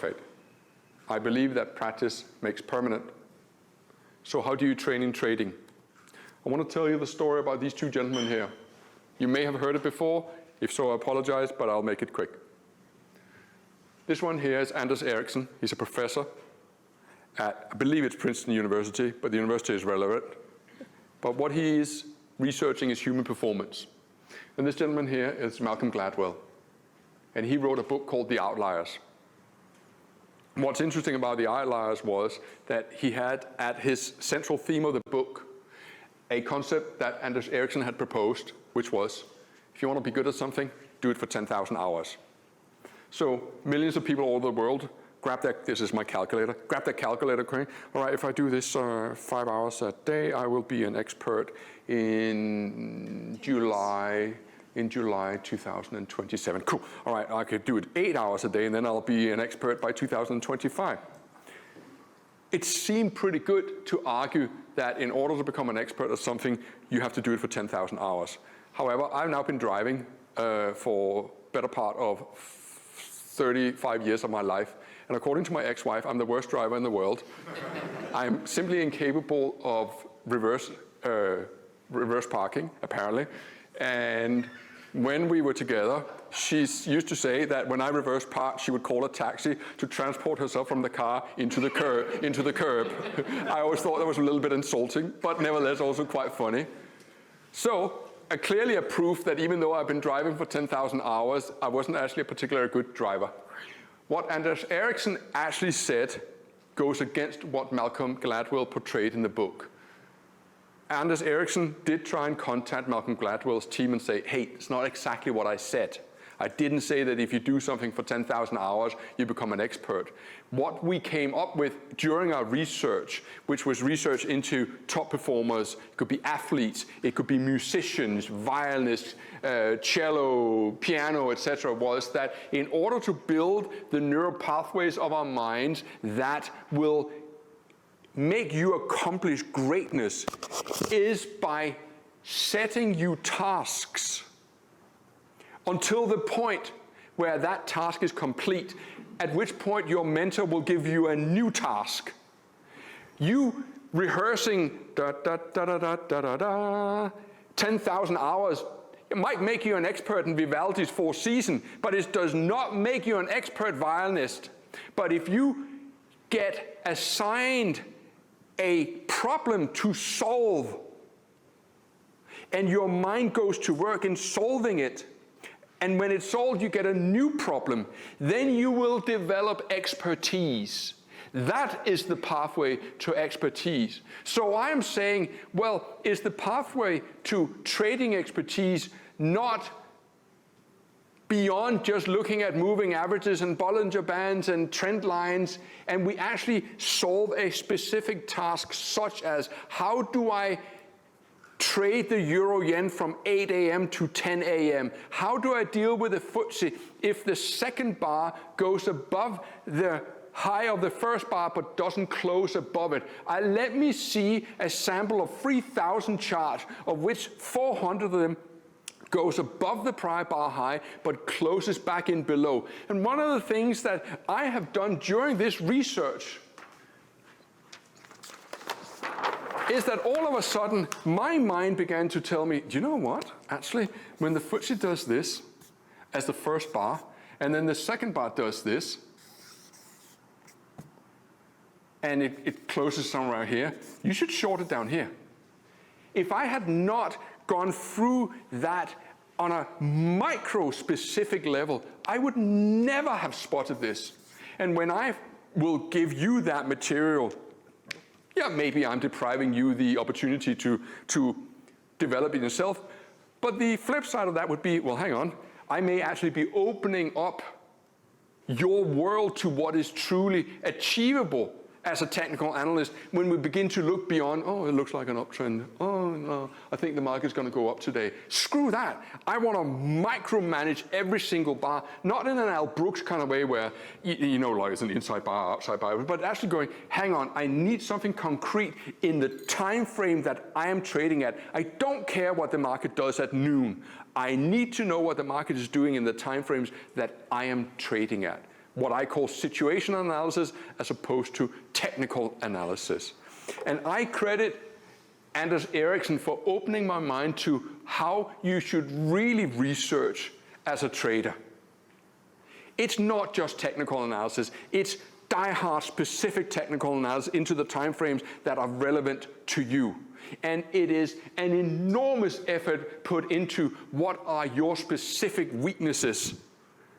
perfect. I believe that practice makes permanent. So how do you train in trading? I want to tell you the story about these two gentlemen here. You may have heard it before. If so, I apologize, but I'll make it quick. This one here is Anders Ericsson. He's a professor at, I believe it's Princeton University, but the university is relevant. But what he is researching is human performance. And this gentleman here is Malcolm Gladwell. And he wrote a book called The Outliers. What's interesting about The Outliers was that he had at his central theme of the book a concept that Anders Ericsson had proposed, which was, if you want to be good at something, do it for 10,000 hours. So millions of people all over the world grab that, this is my calculator, grab that calculator, okay? All right, if I do this 5 hours a day, I will be an expert in July 2027. Cool, all right, I could do it 8 hours a day and then I'll be an expert by 2025. It seemed pretty good to argue that in order to become an expert at something, you have to do it for 10,000 hours. However, I've now been driving for better part of 35 years of my life. And according to my ex-wife, I'm the worst driver in the world. I'm simply incapable of reverse parking, apparently. And when we were together, she used to say that when I reverse parked, she would call a taxi to transport herself from the car into the curb. I always thought that was a little bit insulting, but nevertheless also quite funny. So, clearly a proof that even though I've been driving for 10,000 hours, I wasn't actually a particularly good driver. What Anders Ericsson actually said goes against what Malcolm Gladwell portrayed in the book. Anders Ericsson did try and contact Malcolm Gladwell's team and say, hey, it's not exactly what I said. I didn't say that if you do something for 10,000 hours, you become an expert. What we came up with during our research, which was research into top performers, it could be athletes, it could be musicians, violinists, cello, piano, etc., was that in order to build the neural pathways of our minds that will make you accomplish greatness is by setting you tasks until the point where that task is complete, at which point your mentor will give you a new task. You rehearsing 10,000 hours, it might make you an expert in Vivaldi's Fourth Season, but it does not make you an expert violinist. But if you get assigned a problem to solve, and your mind goes to work in solving it, and when it's solved, you get a new problem, then you will develop expertise. That is the pathway to expertise. So I'm saying, well, is the pathway to trading expertise not beyond just looking at moving averages and Bollinger Bands and trend lines, and we actually solve a specific task such as, how do I trade the euro-yen from 8 a.m. to 10 a.m.? How do I deal with the FTSE if the second bar goes above the high of the first bar but doesn't close above it? Let me see a sample of 3,000 charts, of which 400 of them goes above the prior bar high but closes back in below. And one of the things that I have done during this research is that all of a sudden, my mind began to tell me, do you know what? Actually, when the FTSE does this as the first bar, and then the second bar does this, and it closes somewhere here, you should short it down here. If I had not gone through that on a micro-specific level, I would never have spotted this. And when I will give you that material, yeah, maybe I'm depriving you the opportunity to develop it yourself. But the flip side of that would be, well, hang on, I may actually be opening up your world to what is truly achievable as a technical analyst when we begin to look beyond, oh, it looks like an uptrend. Oh, no, I think the market's going to go up today. Screw that. I want to micromanage every single bar, not in an Al Brooks kind of way where, you know, like it's an inside bar, outside bar, but actually going, hang on, I need something concrete in the time frame that I am trading at. I don't care what the market does at noon. I need to know what the market is doing in the time frames that I am trading at. what I call situational analysis as opposed to technical analysis. And I credit Anders Ericsson for opening my mind to how you should really research as a trader. It's not just technical analysis, it's die-hard specific technical analysis into the time frames that are relevant to you. And it is an enormous effort put into what are your specific weaknesses.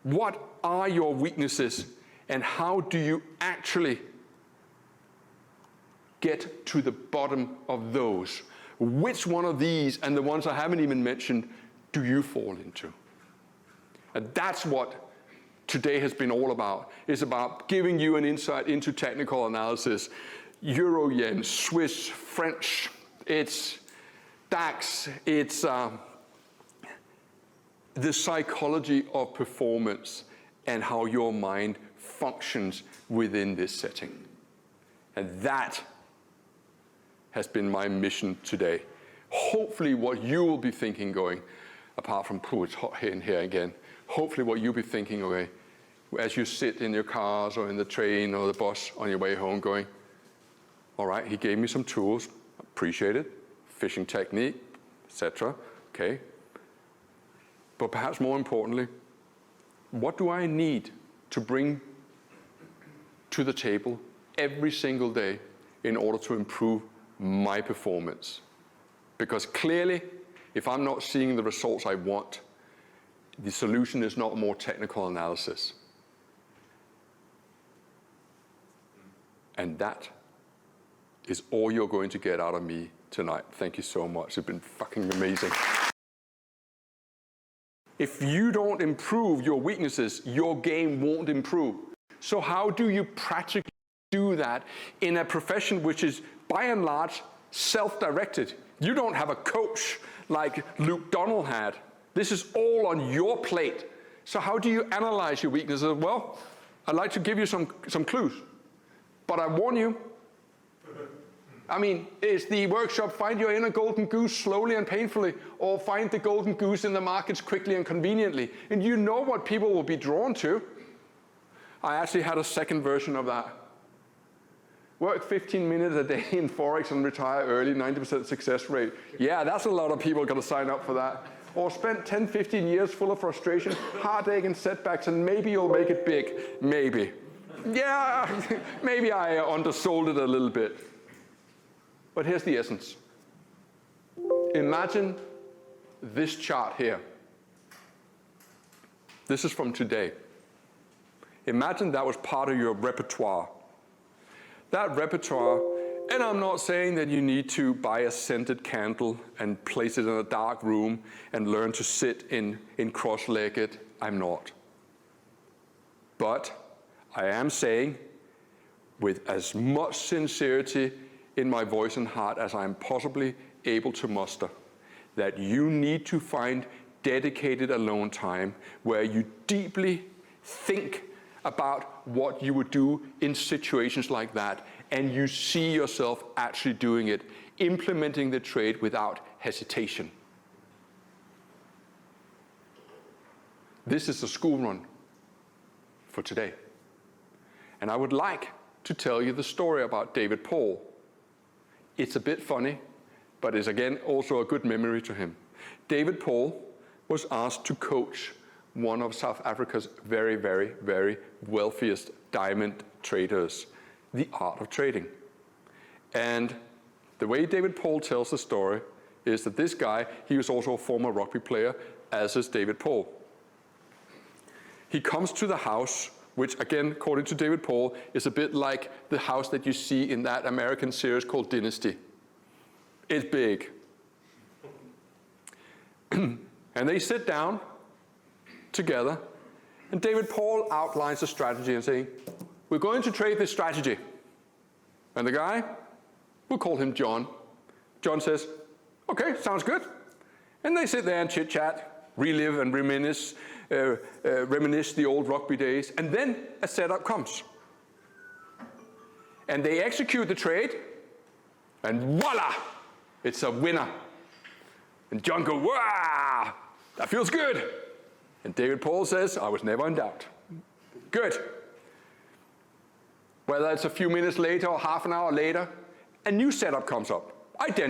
What are your weaknesses, and how do you actually get to the bottom of those? Which one of these, and the ones I haven't even mentioned, do you fall into? And that's what today has been all about. It's about giving you an insight into technical analysis. Euro, yen, Swiss, French, it's DAX, it's the psychology of performance and how your mind functions within this setting. And that has been my mission today. Hopefully what you will be thinking going, apart from, it's hot here and here again, hopefully what you'll be thinking, okay, as you sit in your cars or in the train or the bus on your way home going, all right, he gave me some tools, appreciate it, fishing technique, etc., okay. But perhaps more importantly, what do I need to bring to the table every single day in order to improve my performance? Because clearly, if I'm not seeing the results I want, the solution is not more technical analysis. And that is all you're going to get out of me tonight. Thank you so much. It's been fucking amazing. If you don't improve your weaknesses, your game won't improve. So how do you practically do that in a profession which is, by and large, self-directed? You don't have a coach like Luke Donald had. This is all on your plate. So how do you analyze your weaknesses? Well, I'd like to give you some clues. But I warn you, I mean, is the workshop find your inner golden goose slowly and painfully, or find the golden goose in the markets quickly and conveniently? And you know what people will be drawn to. I actually had a second version of that. Work 15 minutes a day in Forex and retire early, 90% success rate. Yeah, that's a lot of people going to sign up for that. Or spend 10, 15 years full of frustration, heartache and setbacks, and maybe you'll make it big. Maybe. Yeah, maybe I undersold it a little bit. But here's the essence. Imagine this chart here. This is from today. Imagine that was part of your repertoire. That repertoire, and I'm not saying that you need to buy a scented candle and place it in a dark room and learn to sit in cross-legged. I'm not. But I am saying, with as much sincerity in my voice and heart as I'm possibly able to muster, that you need to find dedicated alone time where you deeply think about what you would do in situations like that, and you see yourself actually doing it, implementing the trade without hesitation. This is the school run for today. And I would like to tell you the story about David Paul. It's a bit funny, but is again also a good memory to him. David Paul was asked to coach one of South Africa's very, very, very wealthiest diamond traders, the art of trading. And the way David Paul tells the story is that this guy, he was also a former rugby player, as is David Paul. He comes to the house, which again, according to David Paul, is a bit like the house that you see in that American series called Dynasty. It's big. And they sit down together, and David Paul outlines the strategy and saying, we're going to trade this strategy. And the guy, we'll call him John. John says, okay, sounds good. And they sit there and chit-chat, relive and reminisce the old rugby days, and then a setup comes. And they execute the trade, and voila, it's a winner. And John goes, wow, that feels good. And David Paul says, I was never in doubt. Good. Whether it's a few minutes later or half an hour later, a new setup comes up.